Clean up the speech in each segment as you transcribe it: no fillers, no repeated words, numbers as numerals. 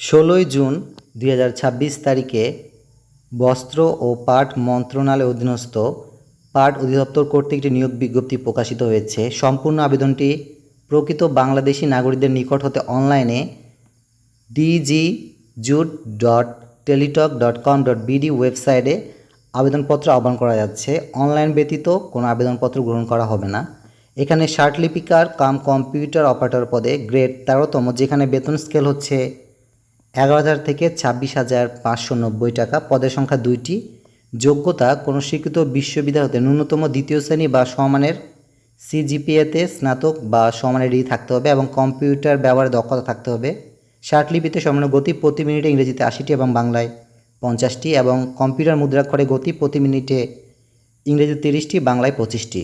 16 June 2026 তারিখে বস্ত্র ও পাট মন্ত্রণালয় অধীনস্থ পাট অধিদপ্তর কর্তৃক একটি নিয়োগ বিজ্ঞপ্তি প্রকাশিত হয়েছে। সম্পূর্ণ আবেদনটি প্রকৃত বাংলাদেশি নাগরিকদের নিকট হতে অনলাইনে dgjute.teletalk.com.bd ওয়েবসাইটে আবেদনপত্র আহ্বান করা যাচ্ছে। অনলাইন ব্যতীত কোনো আবেদনপত্র গ্রহণ করা হবে না। এখানে ষাটলিপিকার কাম কম্পিউটার অপারেটর পদে গ্রেড 13তম, যেখানে বেতন স্কেল হচ্ছে 11,000 থেকে 26,590 টাকা। পদের সংখ্যা 2টি। যোগ্যতা: কোনো স্বীকৃত বিশ্ববিদ্যালয় হতে ন্যূনতম দ্বিতীয় শ্রেণী বা সমমানের সিজিপিএতে স্নাতক বা সমমানের ডিগ্রি থাকতে হবে এবং কম্পিউটার ব্যবহারে দক্ষতা থাকতে হবে। ষাটলিপিতে সমান গতি প্রতি মিনিটে ইংরেজিতে 80টি এবং বাংলায় 50টি এবং কম্পিউটার মুদ্রাক্ষরে গতি প্রতি মিনিটে ইংরেজিতে 30টি, বাংলায় 25টি।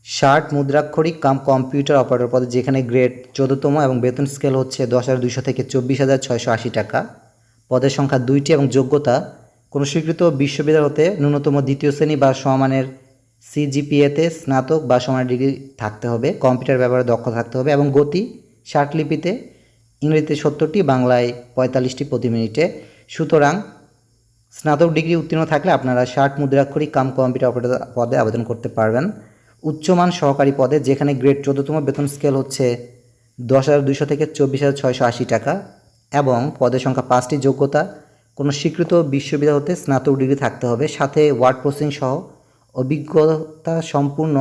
ষাট মুদ্রাক্ষরিক কাম কম্পিউটার অপারেটর পদে, যেখানে গ্রেড 14তম এবং বেতন স্কেল হচ্ছে 10,200 থেকে 24,680 টাকা। পদের সংখ্যা 2টি এবং যোগ্যতা: কোনো স্বীকৃত বিশ্ববিদ্যালয় হতে ন্যূনতম দ্বিতীয় শ্রেণী বা সমমানের সিজিপিএতে স্নাতক বা সমমানের ডিগ্রি থাকতে হবে, কম্পিউটার ব্যবহারে দক্ষ থাকতে হবে এবং গতি ষাটলিপিতে ইংরেজিতে 70টি, বাংলায় 45টি প্রতি মিনিটে। সুতরাং স্নাতক ডিগ্রি উত্তীর্ণ থাকলে আপনারা ষাট মুদ্রাক্ষরিক কাম কম্পিউটার অপারেটর পদে আবেদন করতে পারবেন। উচ্চমান সহকারী পদে, যেখানে গ্রেড 14তম, বেতন স্কেল হচ্ছে 10,200 থেকে 24,680 টাকা এবং পদের সংখ্যা 5টি। যোগ্যতা: কোনো স্বীকৃত বিশ্ববিদ্যালয় হতে স্নাতক ডিগ্রি থাকতে হবে, সাথে ওয়ার্ড প্রসেসিং সহ অভিজ্ঞতা সম্পূর্ণ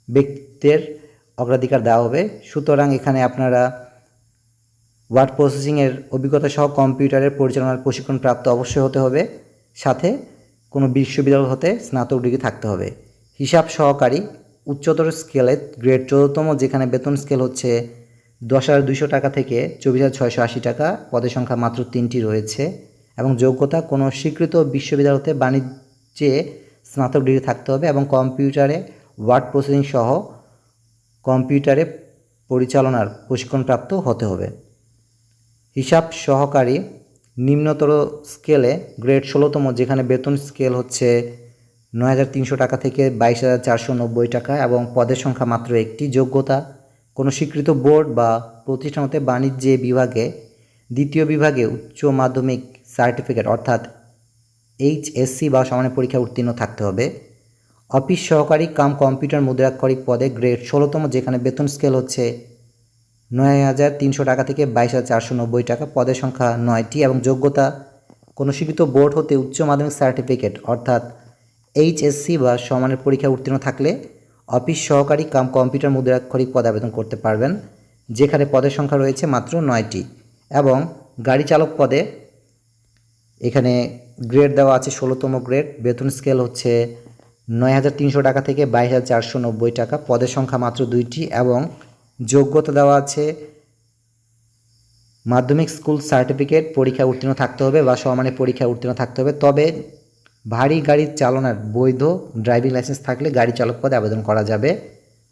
ব্যক্তিদের অগ্রাধিকার দেওয়া হবে। সুতরাং এখানে আপনারা ওয়ার্ড প্রসেসিংয়ের অভিজ্ঞতা সহ কম্পিউটারের পরিচালনার প্রশিক্ষণ প্রাপ্ত অবশ্যই হতে হবে, সাথে কোনো বিশ্ববিদ্যালয় হতে স্নাতক ডিগ্রি থাকতে হবে। হিসাব সহকারী উচ্চতর স্কেলে গ্রেড 14তম, যেখানে বেতন স্কেল হচ্ছে 10,200 টাকা থেকে 24,680 টাকা। পদের সংখ্যা মাত্র 3টি রয়েছে এবং যোগ্যতা: কোনো স্বীকৃত বিশ্ববিদ্যালয় হতে বাণিজ্যে স্নাতক ডিগ্রি থাকতে হবে এবং কম্পিউটারে ওয়ার্ড প্রসেসিং সহ কম্পিউটারে পরিচালনার প্রশিক্ষণপ্রাপ্ত হতে হবে। হিসাব সহকারী নিম্নতর স্কেলে গ্রেড 16তম, যেখানে বেতন স্কেল হচ্ছে 9,300 টাকা থেকে 22,490 টাকা এবং পদের সংখ্যা মাত্র 1টি। যোগ্যতা: কোনো স্বীকৃত বোর্ড বা প্রতিষ্ঠান হতে বাণিজ্যে বিভাগে দ্বিতীয় বিভাগে উচ্চ মাধ্যমিক সার্টিফিকেট অর্থাৎ এইচএসসি বা সমানের পরীক্ষা উত্তীর্ণ থাকতে হবে। অফিস সহকারী কাম কম্পিউটার মুদ্রাক্ষরিক পদে গ্রেড 16তম, যেখানে বেতন স্কেল হচ্ছে 9,300 টাকা থেকে 22,490 টাকা। পদের সংখ্যা 9টি এবং যোগ্যতা: কোনো স্বীকৃত বোর্ড হতে উচ্চ মাধ্যমিক সার্টিফিকেট অর্থাৎ এইচএসসি বা সমানের পরীক্ষা উত্তীর্ণ থাকলে অফিস সহকারী কাম কম্পিউটার মুদ্রাক্ষরিক পদে আবেদন করতে পারবেন, যেখানে পদের সংখ্যা রয়েছে মাত্র 9টি। এবং গাড়ি চালক পদে এখানে গ্রেড দেওয়া আছে 16তম গ্রেড, বেতন স্কেল হচ্ছে 9,300 টাকা থেকে 22,490 টাকা। পদের সংখ্যা মাত্র 2টি এবং যোগ্যতা দেওয়া আছে মাধ্যমিক স্কুল সার্টিফিকেট পরীক্ষা উত্তীর্ণ থাকতে হবে বা সমমানের পরীক্ষা উত্তীর্ণ থাকতে হবে, তবে ভারী গাড়ি চালানোর বৈধ ড্রাইভিং লাইসেন্স থাকলে গাড়ি চালক পদে আবেদন করা যাবে।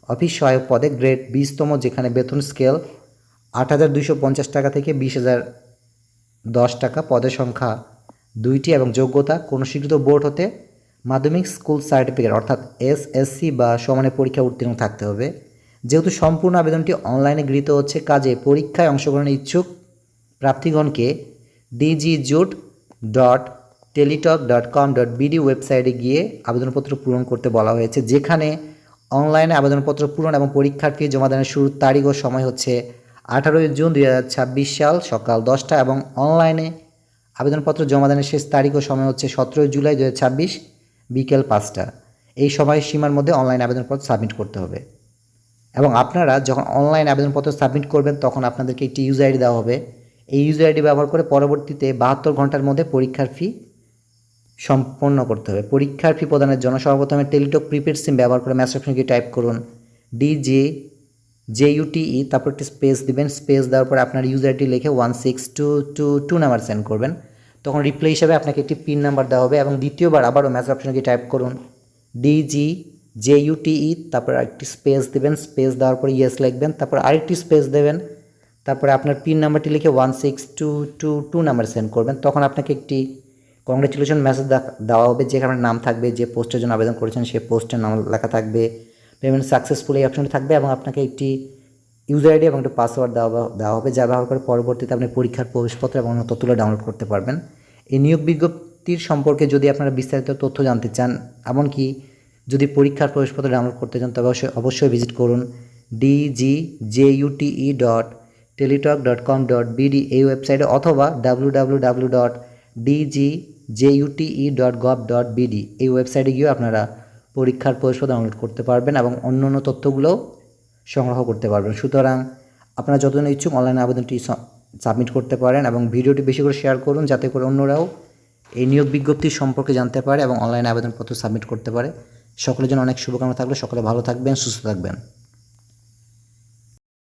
অফিস সহায়ক পদে গ্রেড 20তম, যেখানে বেতন স্কেল 8,250 টাকা থেকে 20,010 টাকা। পদের সংখ্যা 2টি এবং যোগ্যতা: কোনো স্বীকৃত বোর্ড হতে মাধ্যমিক স্কুল সার্টিফিকেট অর্থাৎ এসএসসি বা সমানের পরীক্ষা উত্তীর্ণ থাকতে হবে। যেহেতু সম্পূর্ণ আবেদনটি অনলাইনে গৃহীত হচ্ছে, কাজে পরীক্ষায় অংশগ্রহণের ইচ্ছুক প্রার্থীগণকে dgjute.teletalk.com.bd ওয়েবসাইটে গিয়ে আবেদনপত্র পূরণ করতে বলা হয়েছে, যেখানে অনলাইনে আবেদনপত্র পূরণ এবং পরীক্ষার ফি জমা দানের শুরুর তারিখ ও সময় হচ্ছে 18 জুন 2026 সাল সকাল 10টা এবং অনলাইনে আবেদনপত্র জমা দানের শেষ তারিখ ও সময় হচ্ছে 17 জুলাই 2026 বিকেল 5টা। এই সময়সীমার মধ্যে অনলাইন আবেদনপত্র সাবমিট করতে হবে এবং আপনারা যখন অনলাইন আবেদনপত্র সাবমিট করবেন তখন আপনাদেরকে একটি ইউজার আইডি দেওয়া হবে। এই ইউজার আইডি ব্যবহার করে পরবর্তীতে 72 ঘন্টার মধ্যে পরীক্ষার ফি সম্পন্ন করতে হবে। পরীক্ষার ফি প্রদানের জন্য সর্বপ্রথমে টেলিটক প্রিপেড সিম ব্যবহার করে ম্যাসেজ অপশনে গিয়ে টাইপ করুন DJJUTE, তারপর একটি স্পেস দিবেন। স্পেস দেওয়ার পর আপনার ইউজার আইডি লিখে 16222 নাম্বার সেন্ড করবেন। তখন রিপ্লাই হিসাবে আপনাকে একটি পিন নাম্বার দেওয়া হবে এবং দ্বিতীয়বার আবারও ম্যাসেজ অপশনে গিয়ে টাইপ করুন DJUTE, তারপর একটি স্পেস দেবেন। স্পেস দেওয়ার পর ইয়েস লিখবেন, তারপর আরেকটি স্পেস দেবেন, তারপরে আপনার পিন নাম্বারটি লিখে 16222 নাম্বার সেন্ড করবেন। তখন আপনাকে একটি কংগ্রেচুলেশন মেসেজ দেওয়া হবে, যেখানে নাম থাকবে, যে পোস্টের জন্য আবেদন করেছেন সেই পোস্টের নাম লেখা থাকবে, পেমেন্ট সাকসেসফুল এই অপশনটি থাকবে এবং আপনাকে একটি ইউজার আইডি এবং একটা পাসওয়ার্ড দেওয়া হবে, যা ব্যবহার করে পরবর্তীতে আপনি পরীক্ষার প্রবেশপত্র এবং অন্য তথ্যগুলো ডাউনলোড করতে পারবেন। এই নিয়োগ বিজ্ঞপ্তির সম্পর্কে যদি আপনারা বিস্তারিত তথ্য জানতে চান, এমনকি যদি পরীক্ষার প্রবেশপত্র ডাউনলোড করতে চান, তবে অবশ্যই ভিজিট করুন dgjute.teletalk.com.bd এই ওয়েবসাইটে, অথবা www.dgjute.gov.bd এই ওয়েবসাইটে গিয়েও আপনারা পরীক্ষার প্রবেশপত্র ডাউনলোড করতে পারবেন এবং অন্য অন্য তথ্যগুলোও সংগ্রহ করতে পারবেন। সুতরাং আপনারা যতজন ইচ্ছুক অনলাইনে আবেদনটি সাবমিট করতে পারেন এবং ভিডিওটি বেশি করে শেয়ার করুন, যাতে করে অন্যরাও এই নিয়োগ বিজ্ঞপ্তির সম্পর্কে জানতে পারে এবং অনলাইনে আবেদনপত্র সাবমিট করতে পারে। সকলের জন্য অনেক শুভকামনা থাকলে সকলে ভালো থাকবেন, সুস্থ থাকবেন।